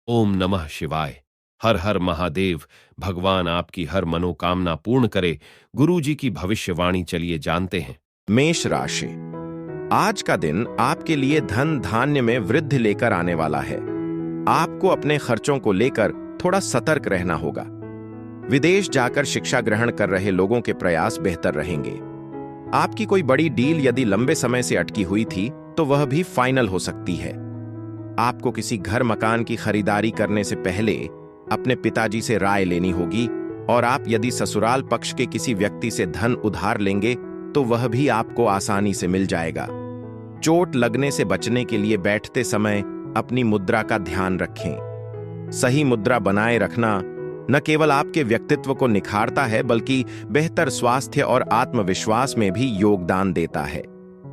ओम नमः शिवाय। हर हर महादेव। भगवान आपकी हर मनोकामना पूर्ण करे। गुरु जी की भविष्यवाणी चलिए जानते हैं। मेष राशि। आज का दिन आपके लिए धन धान्य में वृद्धि लेकर आने वाला है। आपको अपने खर्चों को लेकर थोड़ा सतर्क रहना होगा। विदेश जाकर शिक्षा ग्रहण कर रहे लोगों के प्रयास बेहतर रहेंगे। आपकी कोई बड़ी डील यदि लंबे समय से अटकी हुई थी तो वह भी फाइनल हो सकती है। आपको किसी घर मकान की खरीदारी करने से पहले अपने पिताजी से राय लेनी होगी, और आप यदि ससुराल पक्ष के किसी व्यक्ति से धन उधार लेंगे तो वह भी आपको आसानी से मिल जाएगा। चोट लगने से बचने के लिए बैठते समय अपनी मुद्रा का ध्यान रखें। सही मुद्रा बनाए रखना न केवल आपके व्यक्तित्व को निखारता है बल्कि बेहतर स्वास्थ्य और आत्मविश्वास में भी योगदान देता है।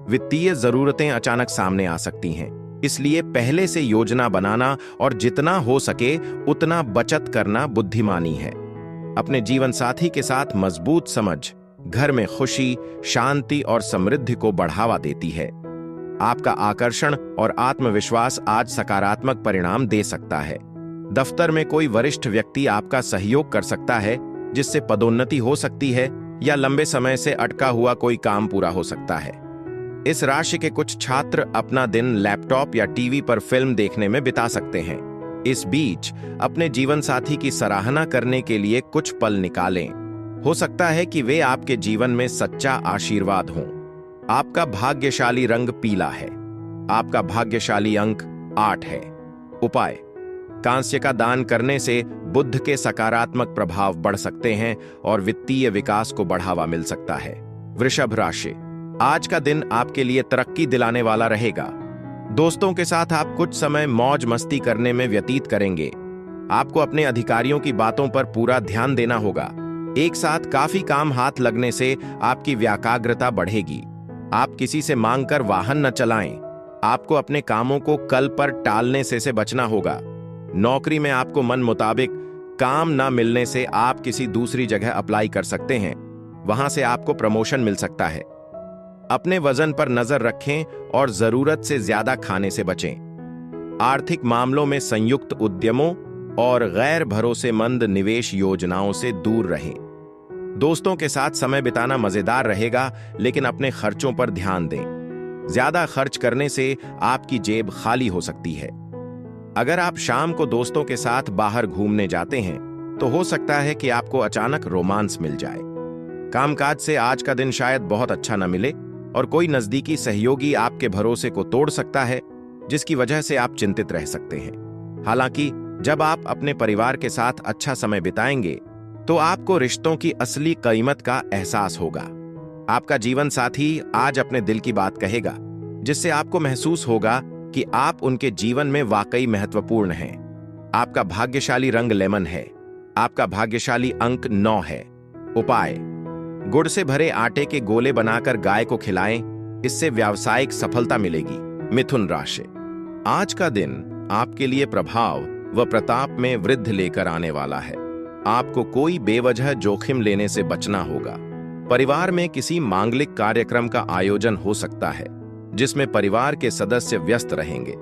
वित्तीय जरूरतें अचानक सामने आ सकती हैं, इसलिए पहले से योजना बनाना और जितना हो सके उतना बचत करना बुद्धिमानी है। अपने जीवन साथी के साथ मजबूत समझ घर में खुशी, शांति और समृद्धि को बढ़ावा देती है। आपका आकर्षण और आत्मविश्वास आज सकारात्मक परिणाम दे सकता है। दफ्तर में कोई वरिष्ठ व्यक्ति आपका सहयोग कर सकता है, जिससे पदोन्नति हो सकती है या लंबे समय से अटका हुआ कोई काम पूरा हो सकता है। इस राशि के कुछ छात्र अपना दिन लैपटॉप या टीवी पर फिल्म देखने में बिता सकते हैं। इस बीच अपने जीवन साथी की सराहना करने के लिए कुछ पल निकालें। हो सकता है कि वे आपके जीवन में सच्चा आशीर्वाद हों। आपका भाग्यशाली रंग पीला है। आपका भाग्यशाली अंक 8 है। उपाय: कांस्य का दान करने से बुध के सकारात्मक प्रभाव बढ़ सकते हैं और वित्तीय विकास को बढ़ावा मिल सकता है। वृषभ राशि। आज का दिन आपके लिए तरक्की दिलाने वाला रहेगा। दोस्तों के साथ आप कुछ समय मौज मस्ती करने में व्यतीत करेंगे। आपको अपने अधिकारियों की बातों पर पूरा ध्यान देना होगा। एक साथ काफी काम हाथ लगने से आपकी व्याकाग्रता बढ़ेगी। आप किसी से मांगकर वाहन न चलाएं। आपको अपने कामों को कल पर टालने से बचना होगा। नौकरी में आपको मन मुताबिक काम न मिलने से आप किसी दूसरी जगह अप्लाई कर सकते हैं। वहां से आपको प्रमोशन मिल सकता है। अपने वजन पर नजर रखें और जरूरत से ज्यादा खाने से बचें। आर्थिक मामलों में संयुक्त उद्यमों और गैर भरोसेमंद निवेश योजनाओं से दूर रहें। दोस्तों के साथ समय बिताना मजेदार रहेगा, लेकिन अपने खर्चों पर ध्यान दें। ज्यादा खर्च करने से आपकी जेब खाली हो सकती है। अगर आप शाम को दोस्तों के साथ बाहर घूमने जाते हैं तो हो सकता है कि आपको अचानक रोमांस मिल जाए। कामकाज से आज का दिन शायद बहुत अच्छा न मिले और कोई नजदीकी सहयोगी आपके भरोसे को तोड़ सकता है, जिसकी वजह से आप चिंतित रह सकते हैं। हालांकि जब आप अपने परिवार के साथ अच्छा समय बिताएंगे तो आपको रिश्तों की असली कीमत का एहसास होगा। आपका जीवन साथी आज अपने दिल की बात कहेगा, जिससे आपको महसूस होगा कि आप उनके जीवन में वाकई महत्वपूर्ण हैं। आपका भाग्यशाली रंग लेमन है। आपका भाग्यशाली अंक 9 है। उपाय: गुड़ से भरे आटे के गोले बनाकर गाय को खिलाएं, इससे व्यावसायिक सफलता मिलेगी। मिथुन राशि। आज का दिन आपके लिए प्रभाव व प्रताप में वृद्धि लेकर आने वाला है। आपको कोई बेवजह जोखिम लेने से बचना होगा। परिवार में किसी मांगलिक कार्यक्रम का आयोजन हो सकता है, जिसमें परिवार के सदस्य व्यस्त रहेंगे।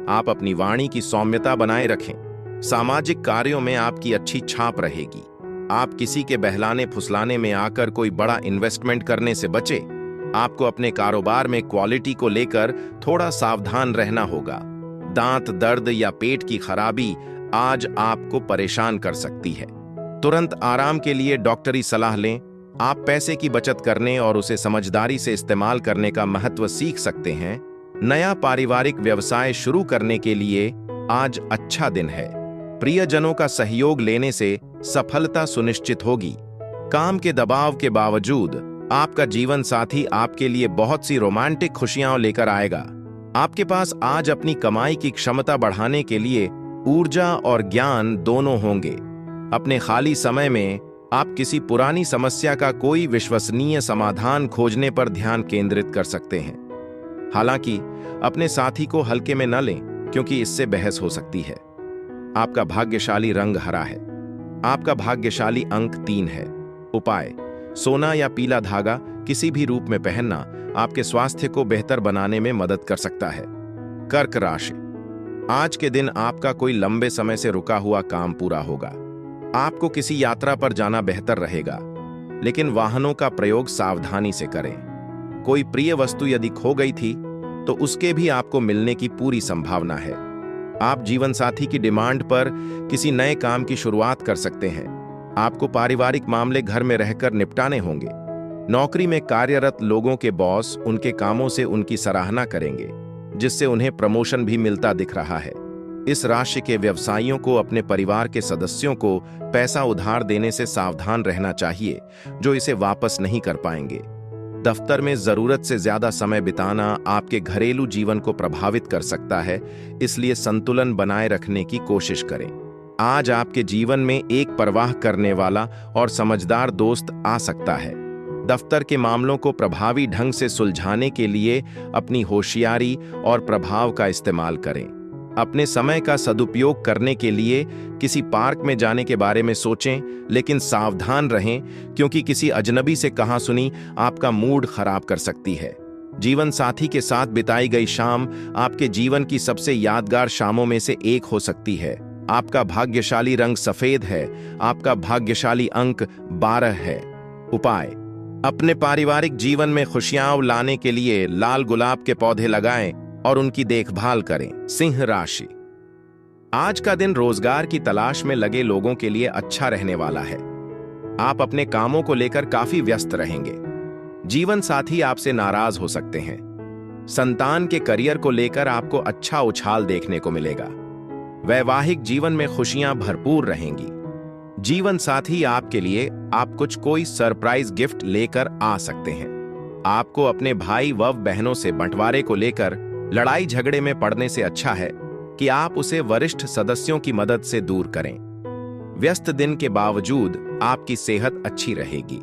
आप अपनी वाणी की सौम्यता बनाए रखें। सामाजिक कार्यों में आपकी अच्छी छाप रहेगी। आप किसी के बहलाने फुसलाने में आकर कोई बड़ा इन्वेस्टमेंट करने से बचें। आपको अपने कारोबार में क्वालिटी को लेकर थोड़ा सावधान रहना होगा। दांत दर्द या पेट की खराबी आज आपको परेशान कर सकती है। तुरंत आराम के लिए डॉक्टरी सलाह लें। आप पैसे की बचत करने और उसे समझदारी से इस्तेमाल करने का महत्व सीख सकते हैं। नया पारिवारिक व्यवसाय शुरू करने के लिए आज अच्छा दिन है। प्रियजनों का सहयोग लेने से सफलता सुनिश्चित होगी। काम के दबाव के बावजूद आपका जीवन साथी आपके लिए बहुत सी रोमांटिक खुशियां लेकर आएगा। आपके पास आज अपनी कमाई की क्षमता बढ़ाने के लिए ऊर्जा और ज्ञान दोनों होंगे। अपने खाली समय में आप किसी पुरानी समस्या का कोई विश्वसनीय समाधान खोजने पर ध्यान केंद्रित कर सकते हैं। हालांकि अपने साथी को हल्के में न लें, क्योंकि इससे बहस हो सकती है। आपका भाग्यशाली रंग हरा है। आपका भाग्यशाली अंक 3 है। उपाय: सोना या पीला धागा किसी भी रूप में पहनना आपके स्वास्थ्य को बेहतर बनाने में मदद कर सकता है। कर्क राशि। आज के दिन आपका कोई लंबे समय से रुका हुआ काम पूरा होगा। आपको किसी यात्रा पर जाना बेहतर रहेगा, लेकिन वाहनों का प्रयोग सावधानी से करें। कोई प्रिय वस्तु यदि खो गई थी तो उसके भी आपको मिलने की पूरी संभावना है। आप जीवन साथी की डिमांड पर किसी नए काम की शुरुआत कर सकते हैं। आपको पारिवारिक मामले घर में रहकर निपटाने होंगे। नौकरी में कार्यरत लोगों के बॉस उनके कामों से उनकी सराहना करेंगे, जिससे उन्हें प्रमोशन भी मिलता दिख रहा है। इस राशि के व्यवसायियों को अपने परिवार के सदस्यों को पैसा उधार देने से सावधान रहना चाहिए, जो इसे वापस नहीं कर पाएंगे। दफ्तर में जरूरत से ज्यादा समय बिताना आपके घरेलू जीवन को प्रभावित कर सकता है, इसलिए संतुलन बनाए रखने की कोशिश करें। आज आपके जीवन में एक परवाह करने वाला और समझदार दोस्त आ सकता है। दफ्तर के मामलों को प्रभावी ढंग से सुलझाने के लिए अपनी होशियारी और प्रभाव का इस्तेमाल करें। अपने समय का सदुपयोग करने के लिए किसी पार्क में जाने के बारे में सोचें, लेकिन सावधान रहें, क्योंकि किसी अजनबी से कहासुनी आपका मूड खराब कर सकती है। जीवन साथी के साथ बिताई गई शाम आपके जीवन की सबसे यादगार शामों में से एक हो सकती है। आपका भाग्यशाली रंग सफेद है। आपका भाग्यशाली अंक 12 है। उपाय: अपने पारिवारिक जीवन में खुशियां लाने के लिए लाल गुलाब के पौधे लगाएं और उनकी देखभाल करें। सिंह राशि: आज का दिन रोजगार की तलाश में लगे लोगों के लिए अच्छा रहने वाला है। आप अपने कामों को लेकर काफी व्यस्त रहेंगे। जीवन साथी आपसे नाराज हो सकते हैं। संतान के करियर को लेकर आपको अच्छा उछाल देखने को मिलेगा। वैवाहिक जीवन में खुशियां भरपूर रहेंगी। जीवन साथी आपके लिए कोई सरप्राइज गिफ्ट लेकर आ सकते हैं। आपको अपने भाई व बहनों से बंटवारे को लेकर लड़ाई झगड़े में पड़ने से अच्छा है कि आप उसे वरिष्ठ सदस्यों की मदद से दूर करें। व्यस्त दिन के बावजूद आपकी सेहत अच्छी रहेगी।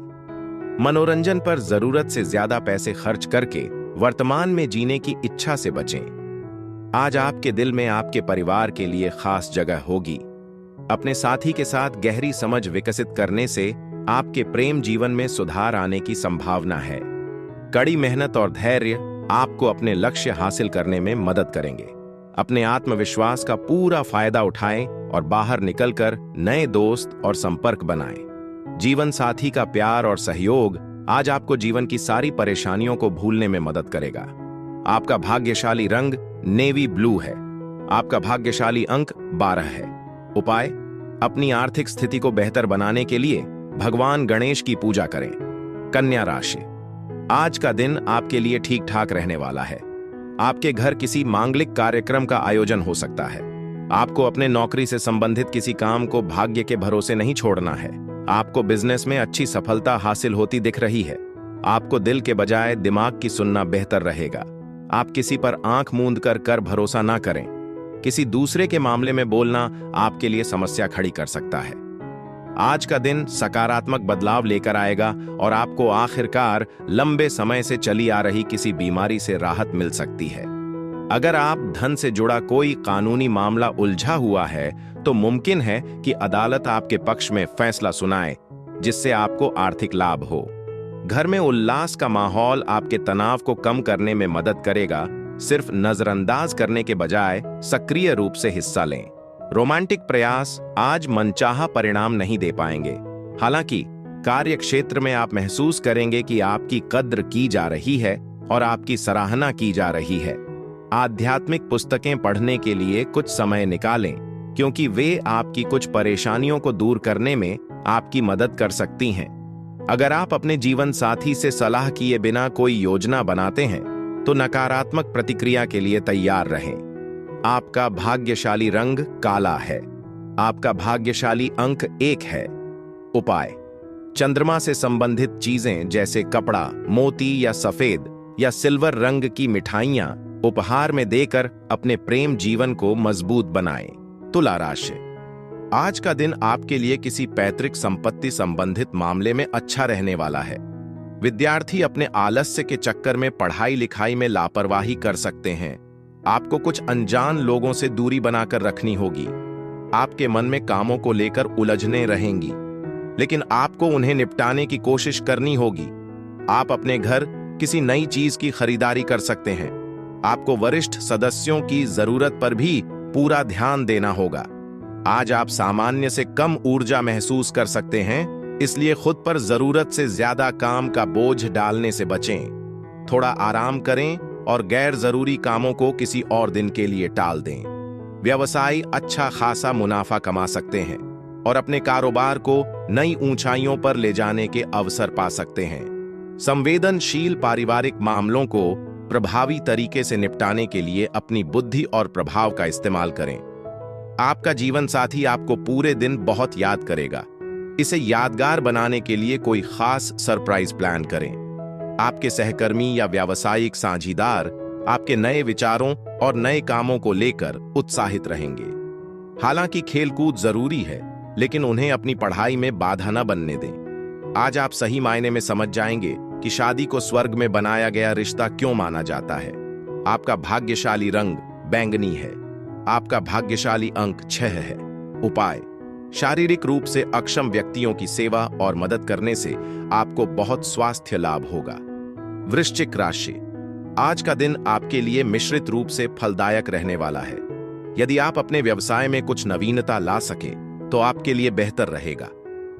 मनोरंजन पर जरूरत से ज्यादा पैसे खर्च करके वर्तमान में जीने की इच्छा से बचें। आज आपके दिल में आपके परिवार के लिए खास जगह होगी। अपने साथी के साथ गहरी समझ विकसित करने से आपके प्रेम जीवन में सुधार आने की संभावना है। कड़ी मेहनत और धैर्य आपको अपने लक्ष्य हासिल करने में मदद करेंगे। अपने आत्मविश्वास का पूरा फायदा उठाएं और बाहर निकलकर नए दोस्त और संपर्क बनाएं। जीवन साथी का प्यार और सहयोग आज आपको जीवन की सारी परेशानियों को भूलने में मदद करेगा। आपका भाग्यशाली रंग नेवी ब्लू है। आपका भाग्यशाली अंक 12 है। उपाय: अपनी आर्थिक स्थिति को बेहतर बनाने के लिए भगवान गणेश की पूजा करें। कन्या राशि: आज का दिन आपके लिए ठीक ठाक रहने वाला है। आपके घर किसी मांगलिक कार्यक्रम का आयोजन हो सकता है। आपको अपने नौकरी से संबंधित किसी काम को भाग्य के भरोसे नहीं छोड़ना है। आपको बिजनेस में अच्छी सफलता हासिल होती दिख रही है। आपको दिल के बजाय दिमाग की सुनना बेहतर रहेगा। आप किसी पर आंख मूंद कर भरोसा ना करें। किसी दूसरे के मामले में बोलना आपके लिए समस्या खड़ी कर सकता है। आज का दिन सकारात्मक बदलाव लेकर आएगा और आपको आखिरकार लंबे समय से चली आ रही किसी बीमारी से राहत मिल सकती है। अगर आप धन से जुड़ा कोई कानूनी मामला उलझा हुआ है तो मुमकिन है कि अदालत आपके पक्ष में फैसला सुनाए, जिससे आपको आर्थिक लाभ हो। घर में उल्लास का माहौल आपके तनाव को कम करने में मदद करेगा। सिर्फ नजरअंदाज करने के बजाय सक्रिय रूप से हिस्सा लें। रोमांटिक प्रयास आज मनचाहा परिणाम नहीं दे पाएंगे। हालांकि कार्य क्षेत्र में आप महसूस करेंगे कि आपकी कद्र की जा रही है और आपकी सराहना की जा रही है। आध्यात्मिक पुस्तकें पढ़ने के लिए कुछ समय निकालें, क्योंकि वे आपकी कुछ परेशानियों को दूर करने में आपकी मदद कर सकती हैं। अगर आप अपने जीवन साथी से सलाह किए बिना कोई योजना बनाते हैं तो नकारात्मक प्रतिक्रिया के लिए तैयार रहें। आपका भाग्यशाली रंग काला है। आपका भाग्यशाली अंक 1 है। उपाय: चंद्रमा से संबंधित चीजें जैसे कपड़ा, मोती या सफेद या सिल्वर रंग की मिठाइयां उपहार में देकर अपने प्रेम जीवन को मजबूत बनाएं। तुला राशि: आज का दिन आपके लिए किसी पैतृक संपत्ति संबंधित मामले में अच्छा रहने वाला है। विद्यार्थी अपने आलस्य के चक्कर में पढ़ाई लिखाई में लापरवाही कर सकते हैं। आपको कुछ अनजान लोगों से दूरी बनाकर रखनी होगी। आपके मन में कामों को लेकर उलझने रहेंगी, लेकिन आपको उन्हें निपटाने की कोशिश करनी होगी। आप अपने घर किसी नई चीज की खरीदारी कर सकते हैं। आपको वरिष्ठ सदस्यों की जरूरत पर भी पूरा ध्यान देना होगा। आज आप सामान्य से कम ऊर्जा महसूस कर सकते हैं, इसलिए खुद पर जरूरत से ज्यादा काम का बोझ डालने से बचें। थोड़ा आराम करें और गैर जरूरी कामों को किसी और दिन के लिए टाल दें। व्यवसायी अच्छा खासा मुनाफा कमा सकते हैं और अपने कारोबार को नई ऊंचाइयों पर ले जाने के अवसर पा सकते हैं। संवेदनशील पारिवारिक मामलों को प्रभावी तरीके से निपटाने के लिए अपनी बुद्धि और प्रभाव का इस्तेमाल करें। आपका जीवन साथी आपको पूरे दिन बहुत याद करेगा। इसे यादगार बनाने के लिए कोई खास सरप्राइज प्लान करें। आपके सहकर्मी या व्यावसायिक साझीदार आपके नए विचारों और नए कामों को लेकर उत्साहित रहेंगे। हालांकि खेलकूद जरूरी है, लेकिन उन्हें अपनी पढ़ाई में बाधा न बनने दें। आज आप सही मायने में समझ जाएंगे कि शादी को स्वर्ग में बनाया गया रिश्ता क्यों माना जाता है। आपका भाग्यशाली रंग बैंगनी है। आपका भाग्यशाली अंक 6 है। उपाय: शारीरिक रूप से अक्षम व्यक्तियों की सेवा और मदद करने से आपको बहुत स्वास्थ्य लाभ होगा। वृश्चिक राशि, आज का दिन आपके लिए मिश्रित रूप से फलदायक रहने वाला है। यदि आप अपने व्यवसाय में कुछ नवीनता ला सके तो आपके लिए बेहतर रहेगा।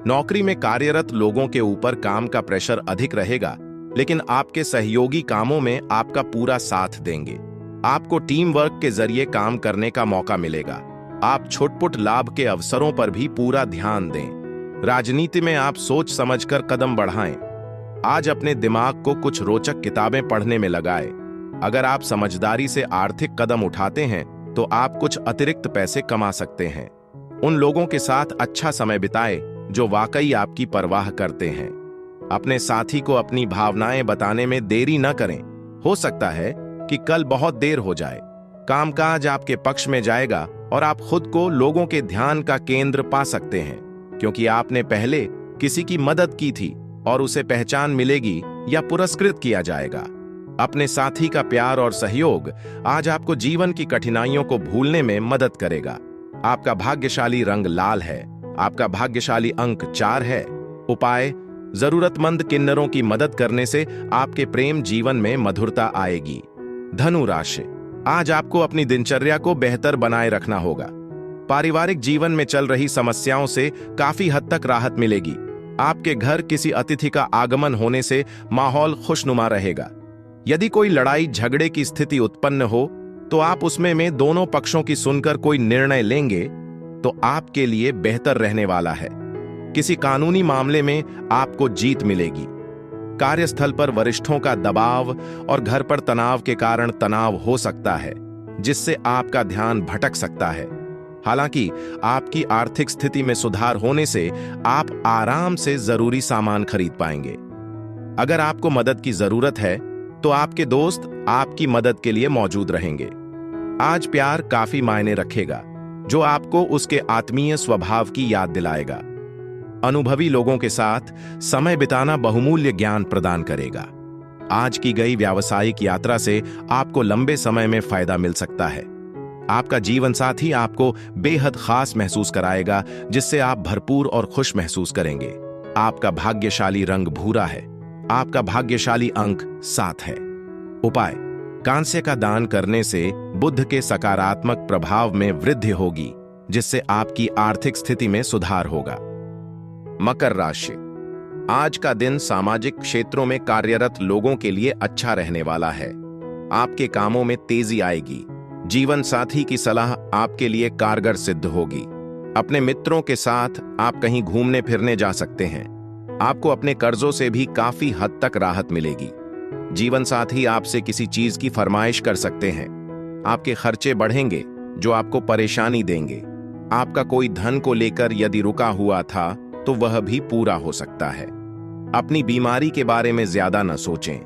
नौकरी में कार्यरत लोगों के ऊपर काम का प्रेशर अधिक रहेगा, लेकिन आपके सहयोगी कामों में आपका पूरा साथ देंगे। आपको टीम वर्क के जरिए काम करने का मौका मिलेगा। आप छुटपुट लाभ के अवसरों पर भी पूरा ध्यान दें। राजनीति में आप सोच समझकर कदम बढ़ाएं। आज अपने दिमाग को कुछ रोचक किताबें पढ़ने में लगाएं। अगर आप समझदारी से आर्थिक कदम उठाते हैं तो आप कुछ अतिरिक्त पैसे कमा सकते हैं। उन लोगों के साथ अच्छा समय बिताएं जो वाकई आपकी परवाह करते हैं। अपने साथी को अपनी भावनाएं बताने में देरी न करें। हो सकता है कि कल बहुत देर हो जाए। कामकाज आपके पक्ष में जाएगा और आप खुद को लोगों के ध्यान का केंद्र पा सकते हैं, क्योंकि आपने पहले किसी की मदद की थी और उसे पहचान मिलेगी या पुरस्कृत किया जाएगा। अपने साथी का प्यार और सहयोग आज आपको जीवन की कठिनाइयों को भूलने में मदद करेगा। आपका भाग्यशाली रंग लाल है। आपका भाग्यशाली अंक 4 है। उपाय: जरूरतमंद किन्नरों की मदद करने से आपके प्रेम जीवन में मधुरता आएगी। धनु राशि, आज आपको अपनी दिनचर्या को बेहतर बनाए रखना होगा। पारिवारिक जीवन में चल रही समस्याओं से काफी हद तक राहत मिलेगी। आपके घर किसी अतिथि का आगमन होने से माहौल खुशनुमा रहेगा। यदि कोई लड़ाई झगड़े की स्थिति उत्पन्न हो तो आप उसमें दोनों पक्षों की सुनकर कोई निर्णय लेंगे तो आपके लिए बेहतर रहने वाला है। किसी कानूनी मामले में आपको जीत मिलेगी। कार्यस्थल पर वरिष्ठों का दबाव और घर पर तनाव के कारण तनाव हो सकता है, जिससे आपका ध्यान भटक सकता है। हालांकि आपकी आर्थिक स्थिति में सुधार होने से आप आराम से जरूरी सामान खरीद पाएंगे। अगर आपको मदद की जरूरत है तो आपके दोस्त आपकी मदद के लिए मौजूद रहेंगे। आज प्यार काफी मायने रखेगा, जो आपको उसके आत्मीय स्वभाव की याद दिलाएगा। अनुभवी लोगों के साथ समय बिताना बहुमूल्य ज्ञान प्रदान करेगा। आज की गई व्यावसायिक यात्रा से आपको लंबे समय में फायदा मिल सकता है। आपका जीवन साथी आपको बेहद खास महसूस कराएगा, जिससे आप भरपूर और खुश महसूस करेंगे। आपका भाग्यशाली रंग भूरा है। आपका भाग्यशाली अंक 7 है। उपाय: कांस्य का दान करने से बुध के सकारात्मक प्रभाव में वृद्धि होगी, जिससे आपकी आर्थिक स्थिति में सुधार होगा। मकर राशि, आज का दिन सामाजिक क्षेत्रों में कार्यरत लोगों के लिए अच्छा रहने वाला है। आपके कामों में तेजी आएगी। जीवन साथी की सलाह आपके लिए कारगर सिद्ध होगी। अपने मित्रों के साथ आप कहीं घूमने फिरने जा सकते हैं। आपको अपने कर्जों से भी काफी हद तक राहत मिलेगी। जीवन साथी आपसे किसी चीज की फरमाइश कर सकते हैं। आपके खर्चे बढ़ेंगे जो आपको परेशानी देंगे। आपका कोई धन को लेकर यदि रुका हुआ था तो वह भी पूरा हो सकता है। अपनी बीमारी के बारे में ज्यादा न सोचें।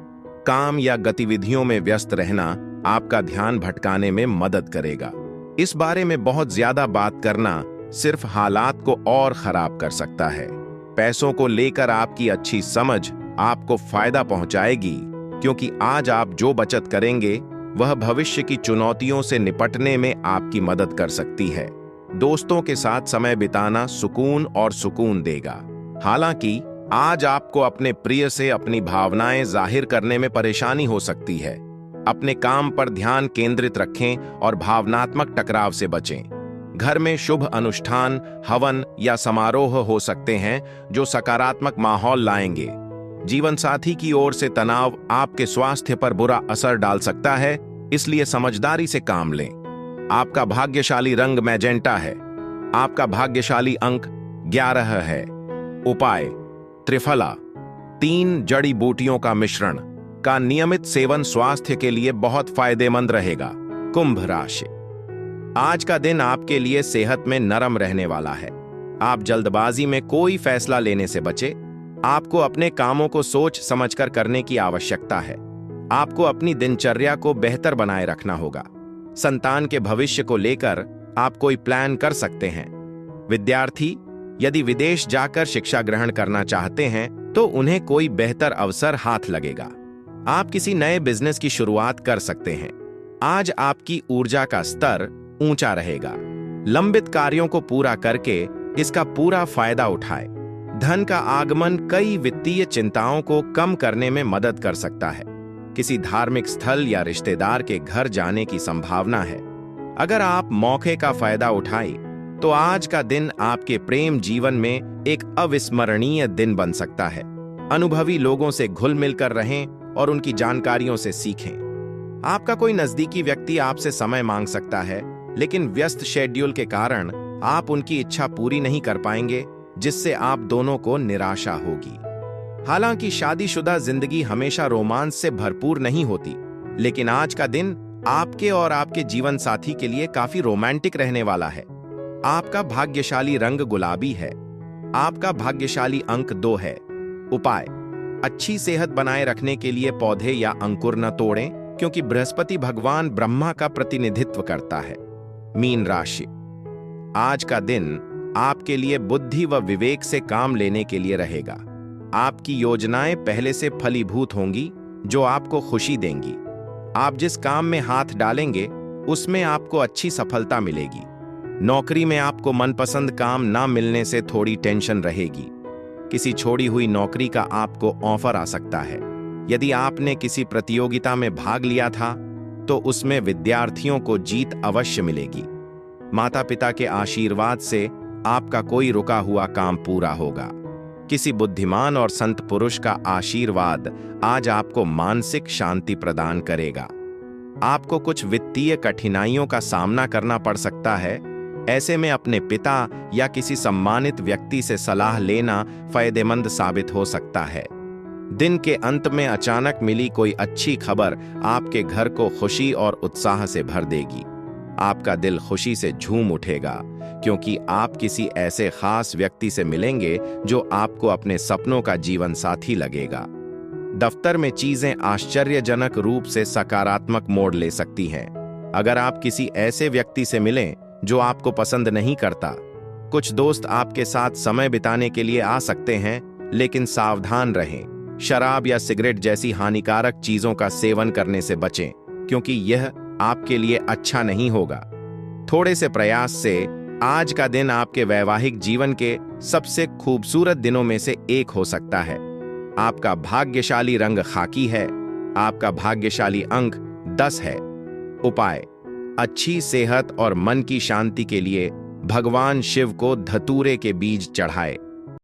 काम या गतिविधियों में व्यस्त रहना आपका ध्यान भटकाने में मदद करेगा। इस बारे में बहुत ज्यादा बात करना सिर्फ हालात को और खराब कर सकता है। पैसों को लेकर आपकी अच्छी समझ आपको फायदा पहुंचाएगी, क्योंकि आज आप जो बचत करेंगे वह भविष्य की चुनौतियों से निपटने में आपकी मदद कर सकती है। दोस्तों के साथ समय बिताना सुकून देगा। हालांकि आज आपको अपने प्रिय से अपनी भावनाएं जाहिर करने में परेशानी हो सकती है। अपने काम पर ध्यान केंद्रित रखें और भावनात्मक टकराव से बचें। घर में शुभ अनुष्ठान, हवन या समारोह हो सकते हैं जो सकारात्मक माहौल लाएंगे। जीवन साथी की ओर से तनाव आपके स्वास्थ्य पर बुरा असर डाल सकता है, इसलिए समझदारी से काम लें। आपका भाग्यशाली रंग मैजेंटा है। आपका भाग्यशाली अंक 11 है। उपाय: त्रिफला 3 जड़ी बूटियों का मिश्रण का नियमित सेवन स्वास्थ्य के लिए बहुत फायदेमंद रहेगा। कुंभ राशि, आज का दिन आपके लिए सेहत में नरम रहने वाला है। आप जल्दबाजी में कोई फैसला लेने से बचें। आपको अपने कामों को सोच समझकर करने की आवश्यकता है। आपको अपनी दिनचर्या को बेहतर बनाए रखना होगा। संतान के भविष्य को लेकर आप कोई प्लान कर सकते हैं। विद्यार्थी यदि विदेश जाकर शिक्षा ग्रहण करना चाहते हैं तो उन्हें कोई बेहतर अवसर हाथ लगेगा। आप किसी नए बिजनेस की शुरुआत कर सकते हैं। आज आपकी ऊर्जा का स्तर ऊंचा रहेगा। लंबित कार्यों को पूरा करके इसका पूरा फायदा उठाएं। धन का आगमन कई वित्तीय चिंताओं को कम करने में मदद कर सकता है। किसी धार्मिक स्थल या रिश्तेदार के घर जाने की संभावना है। अगर आप मौके का फायदा उठाएं तो आज का दिन आपके प्रेम जीवन में एक अविस्मरणीय दिन बन सकता है। अनुभवी लोगों से घुल मिलकर रहें और उनकी जानकारियों से सीखें। आपका कोई नजदीकी व्यक्ति आपसे समय मांग सकता है, लेकिन व्यस्त शेड्यूल के कारण आप उनकी इच्छा पूरी नहीं कर पाएंगे, जिससे आप दोनों को निराशा होगी। हालांकि शादीशुदा जिंदगी हमेशा रोमांस से भरपूर नहीं होती, लेकिन आज का दिन आपके और आपके जीवन साथी के लिए काफी रोमांटिक रहने वाला है। आपका भाग्यशाली रंग गुलाबी है। आपका भाग्यशाली अंक 2 है। उपाय: अच्छी सेहत बनाए रखने के लिए पौधे या अंकुर न तोड़ें, क्योंकि बृहस्पति भगवान ब्रह्मा का प्रतिनिधित्व करता है। मीन राशि, आज का दिन आपके लिए बुद्धि व विवेक से काम लेने के लिए रहेगा। आपकी योजनाएं पहले से फलीभूत होंगी, जो आपको खुशी देंगी। आप जिस काम में हाथ डालेंगे उसमें आपको अच्छी सफलता मिलेगी। नौकरी में आपको मनपसंद काम ना मिलने से थोड़ी टेंशन रहेगी। किसी छोड़ी हुई नौकरी का आपको ऑफर आ सकता है। यदि आपने किसी प्रतियोगिता में भाग लिया था तो उसमें विद्यार्थियों को जीत अवश्य मिलेगी। माता पिता के आशीर्वाद से आपका कोई रुका हुआ काम पूरा होगा। किसी बुद्धिमान और संत पुरुष का आशीर्वाद आज आपको मानसिक शांति प्रदान करेगा। आपको कुछ वित्तीय कठिनाइयों का सामना करना पड़ सकता है। ऐसे में अपने पिता या किसी सम्मानित व्यक्ति से सलाह लेना फायदेमंद साबित हो सकता है। दिन के अंत में अचानक मिली कोई अच्छी खबर आपके घर को खुशी और उत्साह से भर देगी। आपका दिल खुशी से झूम उठेगा, क्योंकि आप किसी ऐसे खास व्यक्ति से मिलेंगे जो आपको अपने सपनों का जीवन साथी लगेगा। दफ्तर में चीजें आश्चर्यजनक रूप से सकारात्मक मोड़ ले सकती हैं। अगर आप किसी ऐसे व्यक्ति से मिलें जो आपको पसंद नहीं करता, कुछ दोस्त आपके साथ समय बिताने के लिए आ सकते हैं, लेकिन सावधान रहें। शराब या सिगरेट जैसी हानिकारक चीजों का सेवन करने से बचें, क्योंकि यह आपके लिए अच्छा नहीं होगा। थोड़े से प्रयास से आज का दिन आपके वैवाहिक जीवन के सबसे खूबसूरत दिनों में से एक हो सकता है। आपका भाग्यशाली रंग खाकी है। आपका भाग्यशाली अंक 10 है। उपाय: अच्छी सेहत और मन की शांति के लिए भगवान शिव को धतूरे के बीज चढ़ाए।